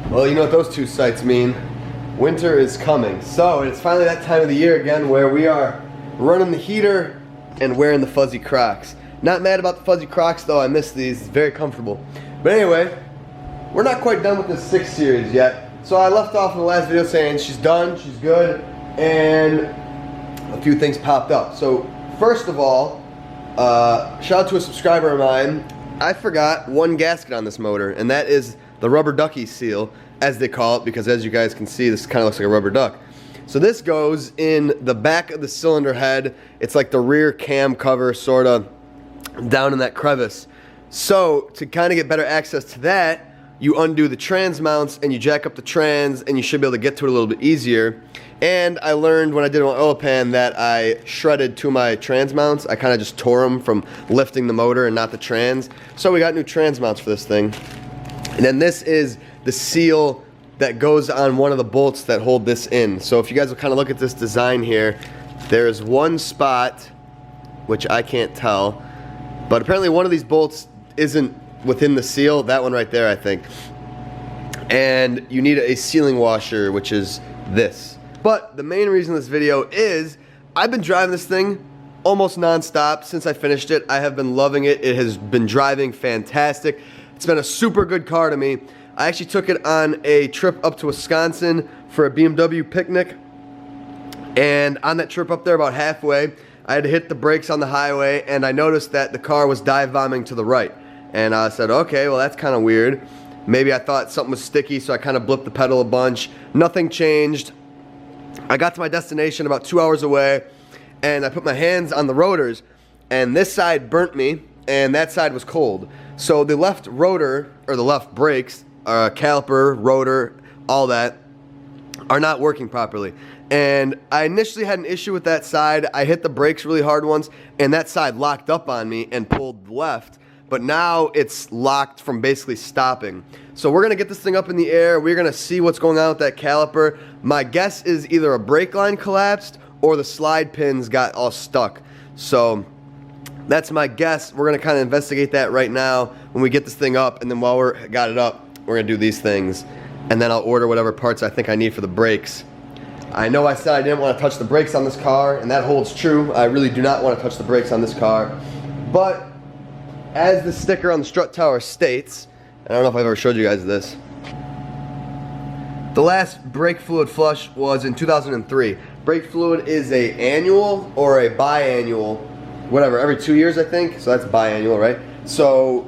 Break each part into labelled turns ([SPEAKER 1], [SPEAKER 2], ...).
[SPEAKER 1] Well, you know what those two sights mean. Winter is coming. So it's finally that time of the year again where we are running the heater and wearing the fuzzy Crocs. Not mad about the fuzzy Crocs though, I miss these, it's very comfortable. But anyway, we're not quite done with the 6 series yet. So I left off in the last video saying she's done, she's good, and a few things popped up. So first of all, shout out to a subscriber of mine. I forgot one gasket on this motor, and that is the rubber ducky seal, as they call it, because as you guys can see, this kind of looks like a rubber duck. So this goes in the back of the cylinder head. It's like the rear cam cover, sort of down in that crevice. So to kind of get better access to that, you undo the trans mounts and you jack up the trans, and you should be able to get to it a little bit easier. And I learned when I did my oil pan that I shredded 2 of my trans mounts. I kind of just tore them from lifting the motor and not the trans. So we got new trans mounts for this thing. And then this is the seal that goes on one of the bolts that hold this in. So if you guys will kind of look at this design here, there's one spot, which I can't tell, but apparently one of these bolts isn't within the seal. That one right there, I think. And you need a sealing washer, which is this. But the main reason this video is I've been driving this thing almost non-stop since I finished it. I have been loving it. It has been driving fantastic. It's been a super good car to me. I actually took it on a trip up to Wisconsin for a BMW picnic. And on that trip up there, about halfway, I had to hit the brakes on the highway, and I noticed that the car was dive bombing to the right. And I said, okay, well that's kind of weird. Maybe I thought something was sticky, so I kind of blipped the pedal a bunch. Nothing changed. I got to my destination about 2 hours away, and I put my hands on the rotors, and this side burnt me, and that side was cold. So the left rotor, or the left brakes, caliper, rotor, all that, are not working properly. And I initially had an issue with that side. I hit the brakes really hard once, and that side locked up on me and pulled left. But now it's locked from basically stopping. So we're gonna get this thing up in the air. We're gonna see what's going on with that caliper. My guess is either a brake line collapsed or the slide pins got all stuck. So that's my guess. We're gonna kind of investigate that right now when we get this thing up, and then while we're got it up, we're gonna do these things, and then I'll order whatever parts I think I need for the brakes. I know I said I didn't want to touch the brakes on this car, and that holds true. I really do not want to touch the brakes on this car, but as the sticker on the strut tower states, and I don't know if I've ever showed you guys this, the last brake fluid flush was in 2003. Brake fluid is a annual or a biannual, whatever, every 2 years I think, so that's biannual, right? So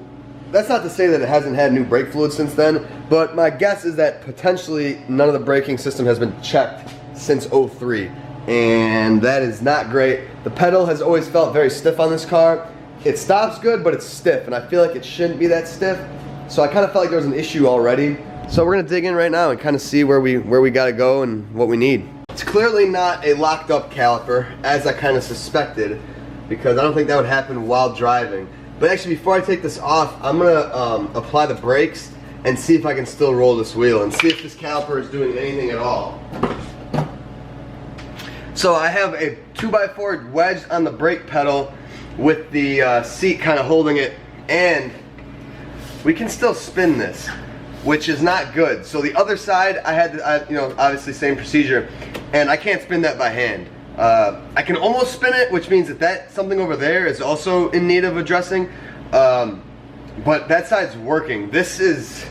[SPEAKER 1] that's not to say that it hasn't had new brake fluid since then, but my guess is that potentially none of the braking system has been checked since 03, and that is not great. The pedal has always felt very stiff on this car. It stops good, but it's stiff, and I feel like it shouldn't be that stiff, so I kind of felt like there was an issue already. So we're gonna dig in right now and kind of see where we gotta go and what we need. It's clearly not a locked up caliper, as I kind of suspected, because I don't think that would happen while driving. But actually, before I take this off, I'm gonna apply the brakes and see if I can still roll this wheel and see if this caliper is doing anything at all. So I have a 2x4 wedged on the brake pedal with the seat kind of holding it, and we can still spin this, which is not good. So the other side, I had to, you know, obviously same procedure, and I can't spin that by hand. I can almost spin it, which means that something over there is also in need of addressing, but that side's working. This is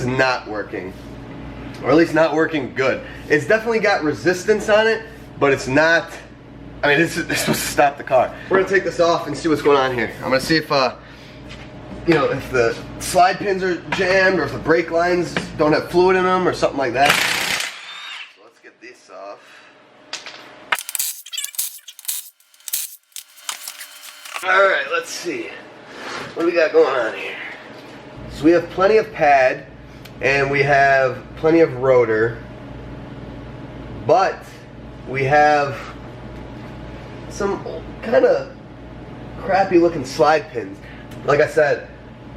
[SPEAKER 1] not working, or at least not working good. It's definitely got resistance on it, but it's not. I mean, this is supposed to stop the car. We're gonna take this off and see what's going on here. I'm gonna see if, you know, if the slide pins are jammed or if the brake lines don't have fluid in them or something like that. So let's get this off. All right, let's see. What do we got going on here? So we have plenty of pad and we have plenty of rotor, but we have some kind of crappy looking slide pins. Like I said,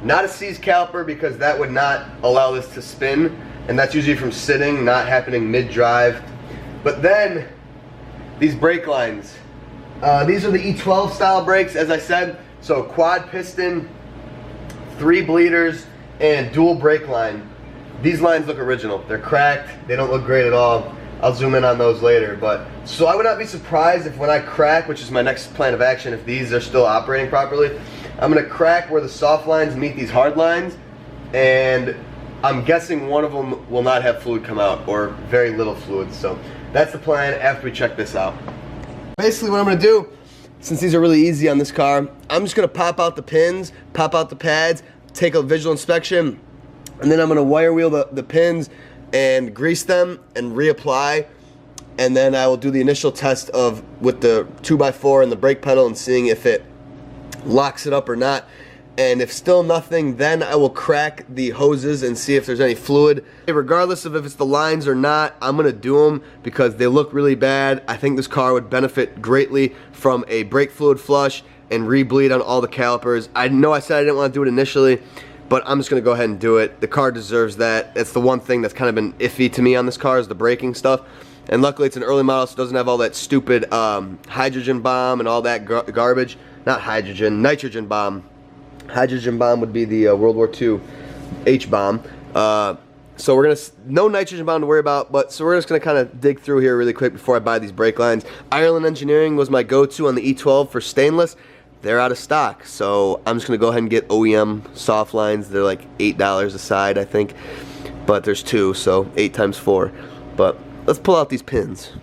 [SPEAKER 1] not a seized caliper because that would not allow this to spin, and that's usually from sitting, not happening mid-drive. But then these brake lines, these are the E12 style brakes, as I said. So quad piston, 3 bleeders, and dual brake line. these lines look original. They're cracked, they don't look great at all. I'll zoom in on those later, but so I would not be surprised if when I crack, which is my next plan of action, if these are still operating properly, I'm gonna crack where the soft lines meet these hard lines, and I'm guessing one of them will not have fluid come out, or very little fluid. So that's the plan after we check this out. Basically what I'm gonna do, since these are really easy on this car, I'm just gonna pop out the pins, pop out the pads, take a visual inspection, and then I'm gonna wire wheel the pins and grease them and reapply, and then I will do the initial test of with the 2x4 and the brake pedal and seeing if it locks it up or not. And if still nothing, then I will crack the hoses and see if there's any fluid. Regardless of if it's the lines or not, I'm gonna do them because they look really bad. I think this car would benefit greatly from a brake fluid flush and re-bleed on all the calipers. I know I said I didn't want to do it initially, but I'm just gonna go ahead and do it. The car deserves that. It's the one thing that's kind of been iffy to me on this car is the braking stuff. And luckily it's an early model, so it doesn't have all that stupid hydrogen bomb and all that garbage. Not hydrogen, nitrogen bomb. Hydrogen bomb would be the World War II H-bomb. So we're gonna, no nitrogen bomb to worry about, but so we're just gonna kind of dig through here really quick before I buy these brake lines. Ireland Engineering was my go-to on the E12 for stainless. They're out of stock, so I'm just gonna go ahead and get OEM soft lines. They're like $8 a side, I think, but there's two, so 8 times 4. But let's pull out these pins.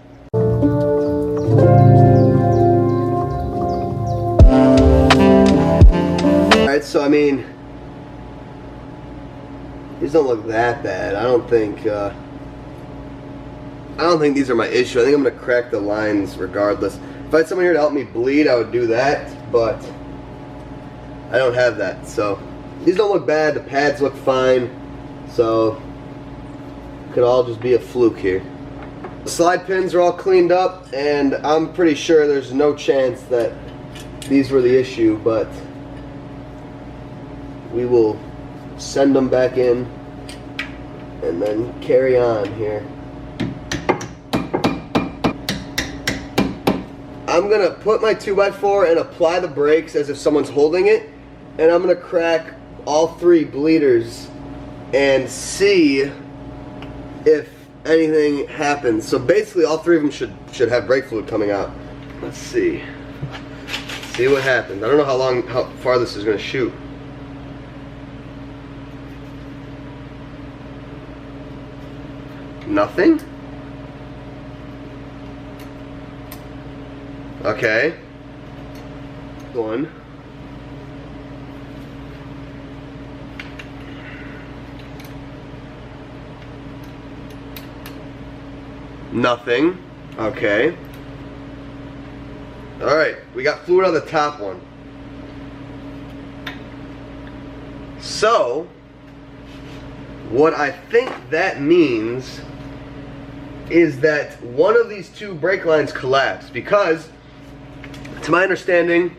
[SPEAKER 1] So I mean, these don't look that bad. I don't think these are my issue. I think I'm gonna crack the lines regardless. If I had someone here to help me bleed, I would do that, but I don't have that. So these don't look bad. The pads look fine. So it could all just be a fluke here. The slide pins are all cleaned up, and I'm pretty sure there's no chance that these were the issue, but we will send them back in and then carry on here. I'm gonna put my 2x4 and apply the brakes as if someone's holding it, and I'm gonna crack all 3 bleeders and see if anything happens. So basically all 3 of them should have brake fluid coming out. Let's see what happens. I don't know how far this is gonna shoot. Nothing? Okay. One. Nothing. Okay. Alright, we got fluid on the top one. So, what I think that means is that one of these 2 brake lines collapsed, because to my understanding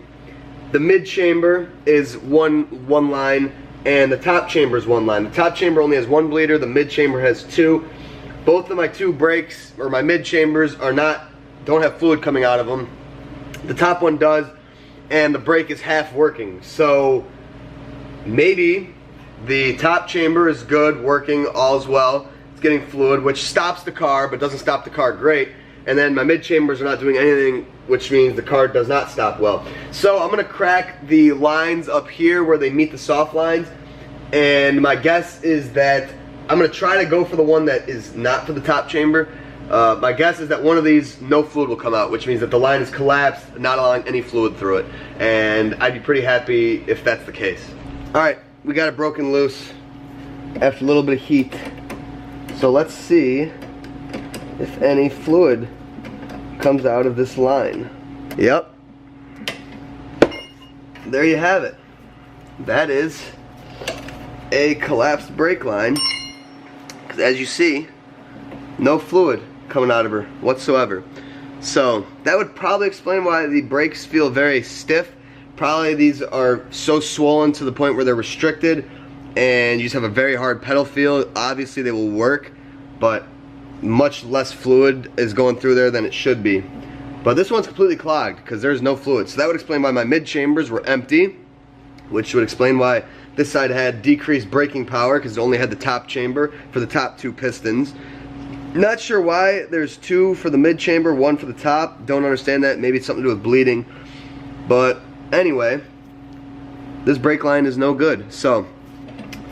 [SPEAKER 1] the mid chamber is one line and the top chamber is 1 line. The top chamber only has 1 bleeder, the mid chamber has 2. Both of my 2 brakes, or my mid chambers, don't have fluid coming out of them. The top one does, and the brake is half working. So maybe the top chamber is good, working, all's well. It's getting fluid, which stops the car, but doesn't stop the car great. And then my mid chambers are not doing anything, which means the car does not stop well. So I'm gonna crack the lines up here where they meet the soft lines, and my guess is that I'm gonna try to go for the one that is not for the top chamber. My guess is that one of these, no fluid will come out, which means that the line is collapsed, not allowing any fluid through it. And I'd be pretty happy if that's the case. Alright, we got it broken loose after a little bit of heat. So let's see if any fluid comes out of this line. Yep. There you have it. That is a collapsed brake line. Because as you see, no fluid coming out of her whatsoever. So that would probably explain why the brakes feel very stiff. Probably these are so swollen to the point where they're restricted and you just have a very hard pedal feel. Obviously they will work, but much less fluid is going through there than it should be. But this one's completely clogged because there's no fluid. So that would explain why my mid chambers were empty which would explain why this side had decreased braking power because it only had the top chamber for the top 2 pistons. Not sure why there's 2 for the mid chamber, 1 for the top. Don't understand that. Maybe it's something to do with bleeding. But anyway, this brake line is no good. So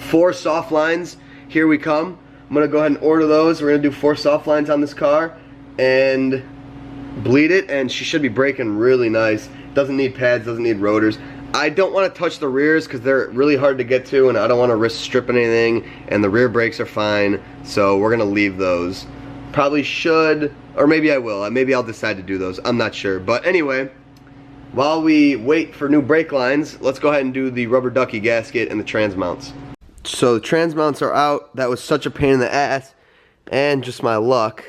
[SPEAKER 1] 4 soft lines, here we come. I'm gonna go ahead and order those. We're gonna do 4 soft lines on this car and bleed it, and she should be braking really nice. Doesn't need pads, doesn't need rotors. I don't want to touch the rears because they're really hard to get to, and I don't want to risk stripping anything, and the rear brakes are fine, so we're gonna leave those. Probably should, or maybe I will. Maybe I'll decide to do those. I'm not sure. But anyway, while we wait for new brake lines, let's go ahead and do the rubber ducky gasket and the trans mounts. So the trans mounts are out. That was such a pain in the ass, and just my luck,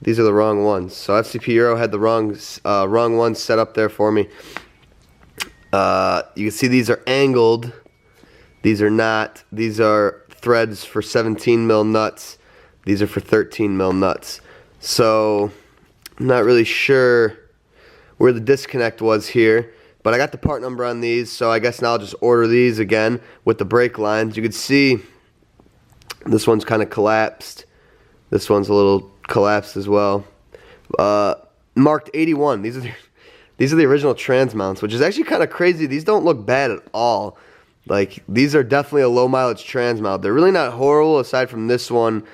[SPEAKER 1] these are the wrong ones. So FCP Euro had the wrong ones set up there for me. You can see these are angled. These are not. These are threads for 17 mil nuts. These are for 13 mil nuts. So I'm not really sure where the disconnect was here, but I got the part number on these, so I guess now I'll just order these again with the brake lines. You can see this one's kind of collapsed. This one's a little collapsed as well. Marked 81. These are the original trans mounts, which is actually kind of crazy. These don't look bad at all. Like, these are definitely a low mileage trans mount. They're really not horrible aside from this one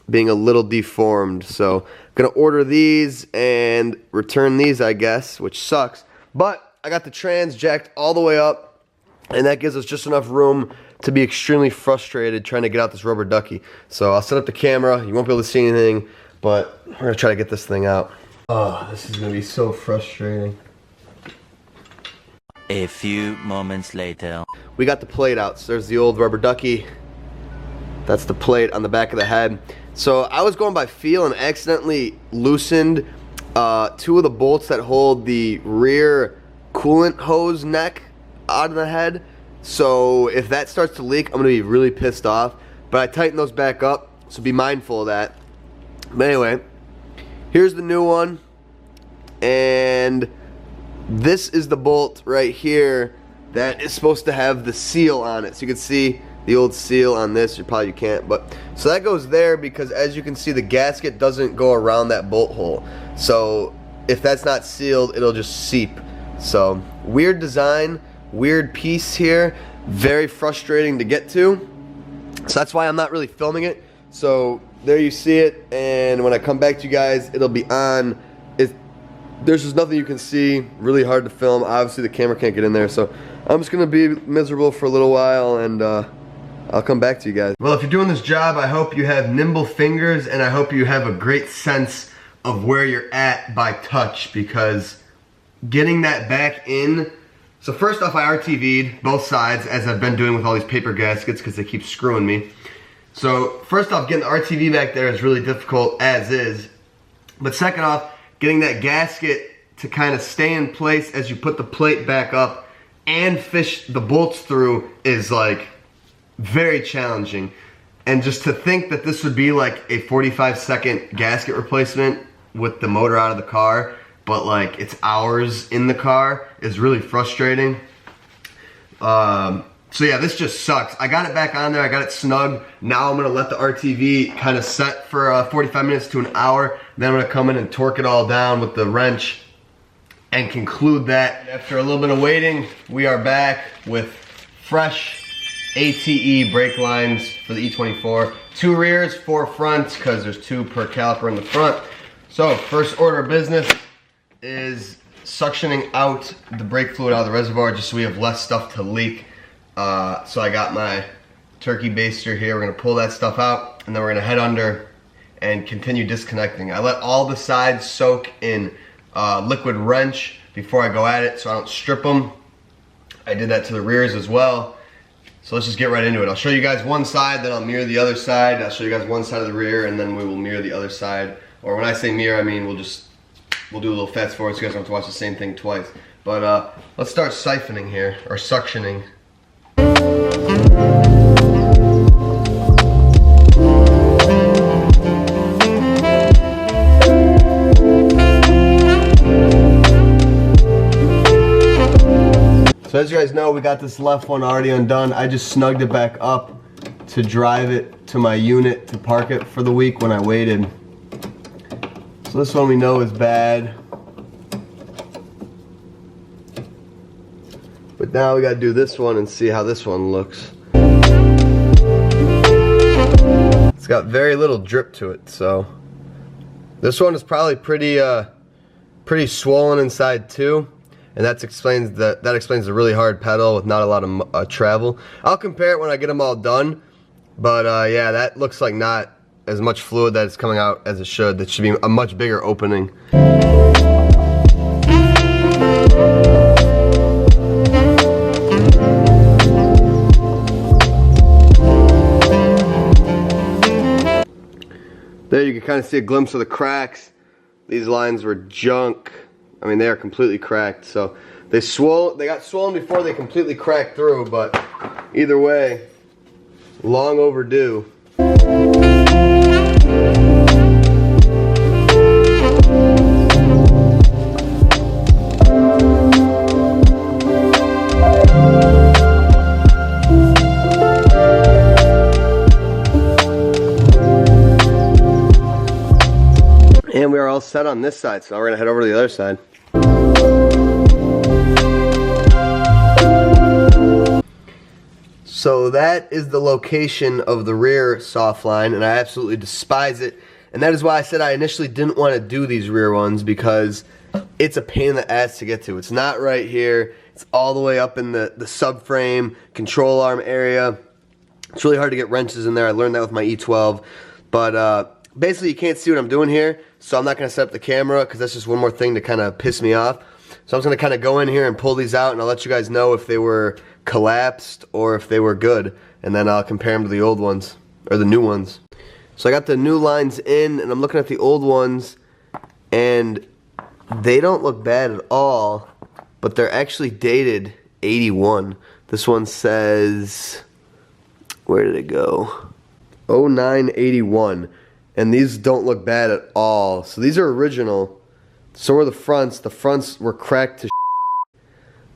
[SPEAKER 1] being a little deformed. So I'm gonna order these and return these, I guess, which sucks. But I got the trans jacked all the way up, and that gives us just enough room to be extremely frustrated trying to get out this rubber ducky. So I'll set up the camera. You won't be able to see anything, but we're gonna try to get this thing out. Oh, this is gonna be so frustrating.
[SPEAKER 2] A few moments later.
[SPEAKER 1] We got the plate out. So there's the old rubber ducky. That's the plate on the back of the head. So I was going by feel and accidentally loosened 2 of the bolts that hold the rear coolant hose neck out of the head. So if that starts to leak, I'm gonna be really pissed off. But I tightened those back up, so be mindful of that. But anyway, here's the new one, and this is the bolt right here that is supposed to have the seal on it. So you can see the old seal on this. You can't, but so that goes there because, as you can see, the gasket doesn't go around that bolt hole. So if that's not sealed, it'll just seep. So weird design, weird piece here, very frustrating to get to. So that's why I'm not really filming it. So there you see it, and when I come back to you guys, it'll be on. There's just nothing you can see. Really hard to film. Obviously, the camera can't get in there, so I'm just gonna be miserable for a little while, and I'll come back to you guys. Well, if you're doing this job, I hope you have nimble fingers, and I hope you have a great sense of where you're at by touch, because getting that back in. So first off, I RTV'd both sides, as I've been doing with all these paper gaskets, because they keep screwing me. So first off, getting the RTV back there is really difficult as is. But second off, getting that gasket to kind of stay in place as you put the plate back up and fish the bolts through is like very challenging. And just to think that this would be like a 45-second gasket replacement with the motor out of the car, but like it's hours in the car, is really frustrating. So yeah, this just sucks. I got it back on there, I got it snug. Now I'm gonna let the RTV kind of set for 45 minutes to an hour. Then I'm gonna come in and torque it all down with the wrench and conclude that. After a little bit of waiting, we are back with fresh ATE brake lines for the E24. 2 rears, 4 fronts, because there's 2 per caliper in the front. So first order of business is suctioning out the brake fluid out of the reservoir just so we have less stuff to leak. So I got my turkey baster here. We're gonna pull that stuff out, and then we're gonna head under and continue disconnecting. I let all the sides soak in liquid wrench before I go at it so I don't strip them. I did that to the rears as well. So let's just get right into it. I'll show you guys one side, then I'll mirror the other side. I'll show you guys one side of the rear, and then we will mirror the other side. Or when I say mirror, I mean we'll do a little fast forward so you guys don't have to watch the same thing twice. But let's start siphoning here, or suctioning. So So as you guys know, we got this left one already undone. I just snugged it back up to drive it to my unit to park it for the week when I waited. So this one we know is bad. But now we gotta do this one and see how this one looks. It's got very little drip to it, so this one is probably pretty swollen inside too, and that explains the really hard pedal with not a lot of travel. I'll compare it when I get them all done, but yeah, that looks like not as much fluid that is coming out as it should. That should be a much bigger opening. There you can kind of see a glimpse of the cracks. These lines were junk. I mean, they are completely cracked. So they got swollen before they completely cracked through, but either way, long overdue. And we are all set on this side, so now we're gonna head over to the other side. So that is the location of the rear soft line, and I absolutely despise it. And that is why I said I initially didn't want to do these rear ones, because it's a pain in the ass to get to. It's not right here. It's all the way up in the subframe, control arm area. It's really hard to get wrenches in there. I learned that with my E12. But basically, you can't see what I'm doing here, so I'm not going to set up the camera because that's just one more thing to kind of piss me off. So I'm just going to kind of go in here and pull these out, and I'll let you guys know if they were collapsed or if they were good, and then I'll compare them to the old ones, or the new ones. So I got the new lines in, and I'm looking at the old ones, and they don't look bad at all, but they're actually dated 81. This one says, where did it go? 0981. And these don't look bad at all. So these are original. So are the fronts. The fronts were cracked to shit.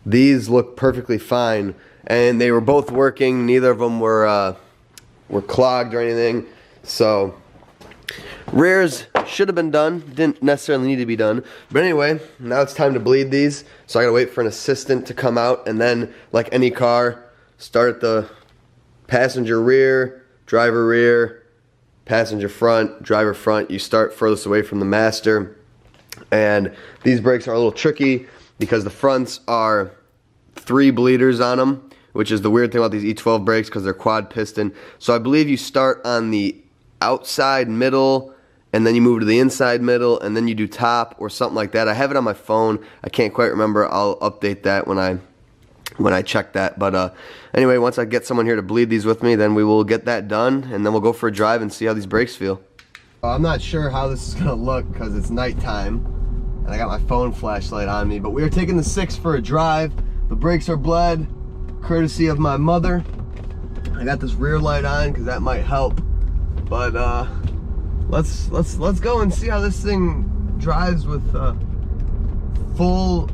[SPEAKER 1] These look perfectly fine, and they were both working. Neither of them were clogged or anything. So rears should have been done. Didn't necessarily need to be done. But anyway, now it's time to bleed these. So I gotta wait for an assistant to come out, and then, like any car, start the passenger rear, driver rear, passenger front, driver front. You start furthest away from the master. And these brakes are a little tricky because the fronts are 3 bleeders on them, which is the weird thing about these E12 brakes because they're quad piston. So I believe you start on the outside middle, and then you move to the inside middle, and then you do top or something like that. I have it on my phone. I can't quite remember. I'll update that when I check that. But anyway, once I get someone here to bleed these with me, then we will get that done, and then we'll go for a drive and see how these brakes feel. I'm not sure how this is gonna look because it's nighttime and I got my phone flashlight on me, but we are taking the 6 for a drive. The brakes are bled, courtesy of my mother. I got this rear light on because that might help. But let's go and see how this thing drives with full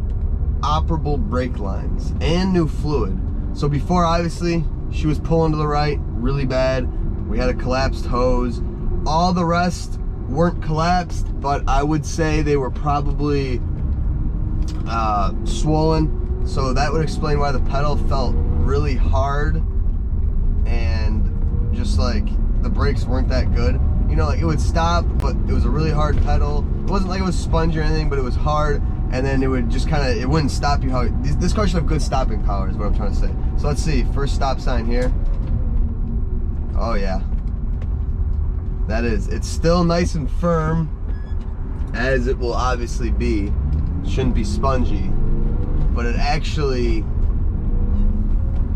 [SPEAKER 1] operable brake lines and new fluid. So before, obviously, she was pulling to the right really bad. We had a collapsed hose. All the rest weren't collapsed, but I would say they were probably swollen. So that would explain why the pedal felt really hard, and just like the brakes weren't that good. You know, like it would stop, but it was a really hard pedal. It wasn't like it was spongy or anything, but it was hard. And then it would just kind of, it wouldn't stop you. This car should have good stopping power is what I'm trying to say. So let's see, first stop sign here. Oh yeah. That is, it's still nice and firm, as it will obviously be. Shouldn't be spongy, but it actually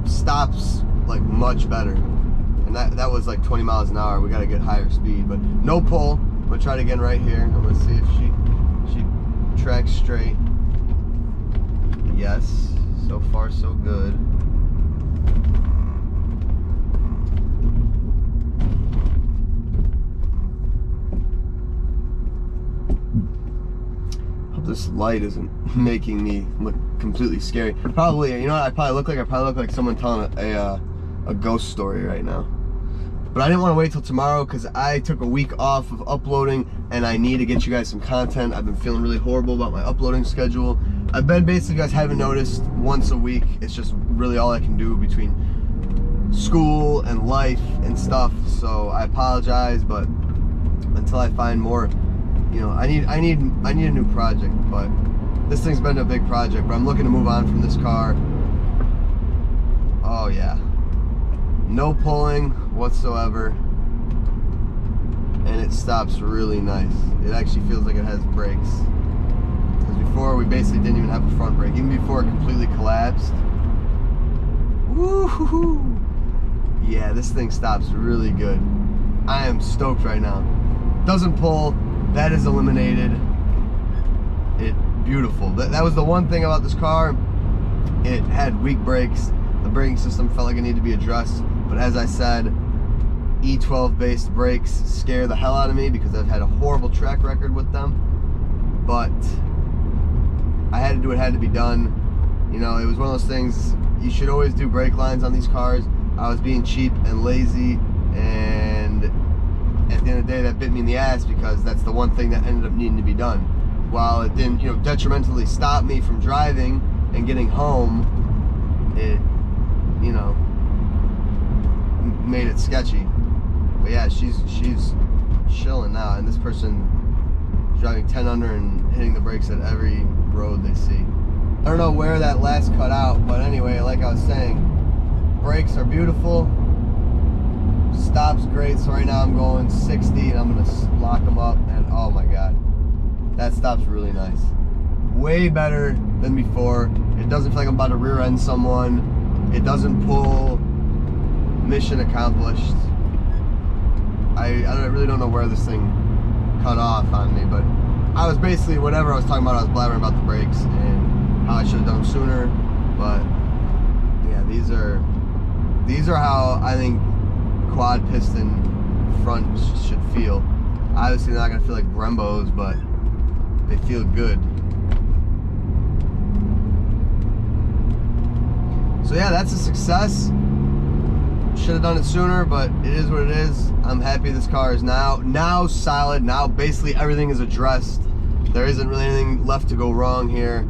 [SPEAKER 1] stops like much better. And that was like 20 miles an hour. We gotta get higher speed, but no pull. I'm gonna try it again right here. I'm gonna see if she tracks straight. Yes, so far so good. Hope this this light isn't making me look completely scary. Probably, you know what I probably look like? I probably look like someone telling a ghost story right now. But I didn't want to wait till tomorrow because I took a week off of uploading and I need to get you guys some content. I've been feeling really horrible about my uploading schedule. I've been basically, you guys haven't noticed, once a week. It's just really all I can do between school and life and stuff. So I apologize, but until I find more, you know, I need a new project. But this thing's been a big project, but I'm looking to move on from this car. Oh yeah. No pulling whatsoever, and it stops really nice. It actually feels like it has brakes, because before we basically didn't even have a front brake, even before it completely collapsed. Woo-hoo-hoo. Yeah, this thing stops really good. I am stoked right now. Doesn't pull, that is eliminated. Beautiful. That was the one thing about this car. It had weak brakes. The braking system felt like it needed to be addressed. But as I said, E12 based brakes scare the hell out of me because I've had a horrible track record with them. But I had to do what had to be done. You know, it was one of those things, you should always do brake lines on these cars. I was being cheap and lazy, and at the end of the day that bit me in the ass because that's the one thing that ended up needing to be done. While it didn't, you know, detrimentally stop me from driving and getting home, it, you know, made it sketchy. But yeah, she's chilling now, and this person is driving 10 under and hitting the brakes at every road they see. I don't know where that last cut out, but anyway, like I was saying, brakes are beautiful, stops great. So right now I'm going 60 and I'm gonna lock them up, and oh my god, that stops really nice. Way better than before. It doesn't feel like I'm about to rear end someone. It doesn't pull. Mission accomplished. I really don't know where this thing cut off on me, but I was basically, whatever I was talking about, I was blabbering about the brakes and how I should have done them sooner. But yeah, these are how I think quad piston front should feel. Obviously they're not gonna feel like Brembos, but they feel good. So yeah, that's a success. Should have done it sooner, but it is what it is. I'm happy this car is now solid. Now basically everything is addressed. There isn't really anything left to go wrong here,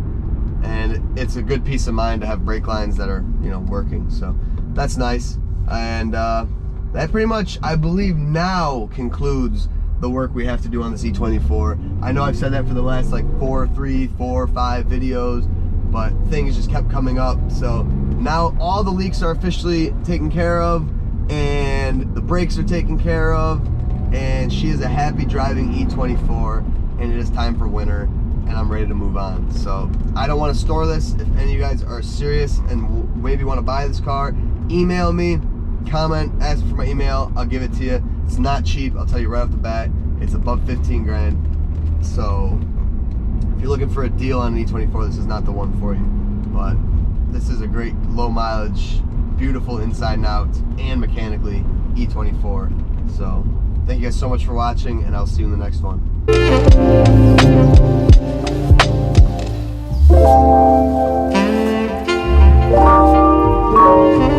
[SPEAKER 1] and it's a good peace of mind to have brake lines that are, you know, working. So that's nice. And that pretty much, I believe, now concludes the work we have to do on this E24. I know I've said that for the last like 4, 5 videos, but things just kept coming up. So now all the leaks are officially taken care of, and the brakes are taken care of, and she is a happy driving E24, and it is time for winter, and I'm ready to move on. So I don't want to store this. If any of you guys are serious and maybe want to buy this car, email me, comment, ask for my email, I'll give it to you. It's not cheap, I'll tell you right off the bat. It's above 15 grand. So if you're looking for a deal on an E24, this is not the one for you. But this is a great low mileage, beautiful inside and out, and mechanically E24. So thank you guys so much for watching, and I'll see you in the next one.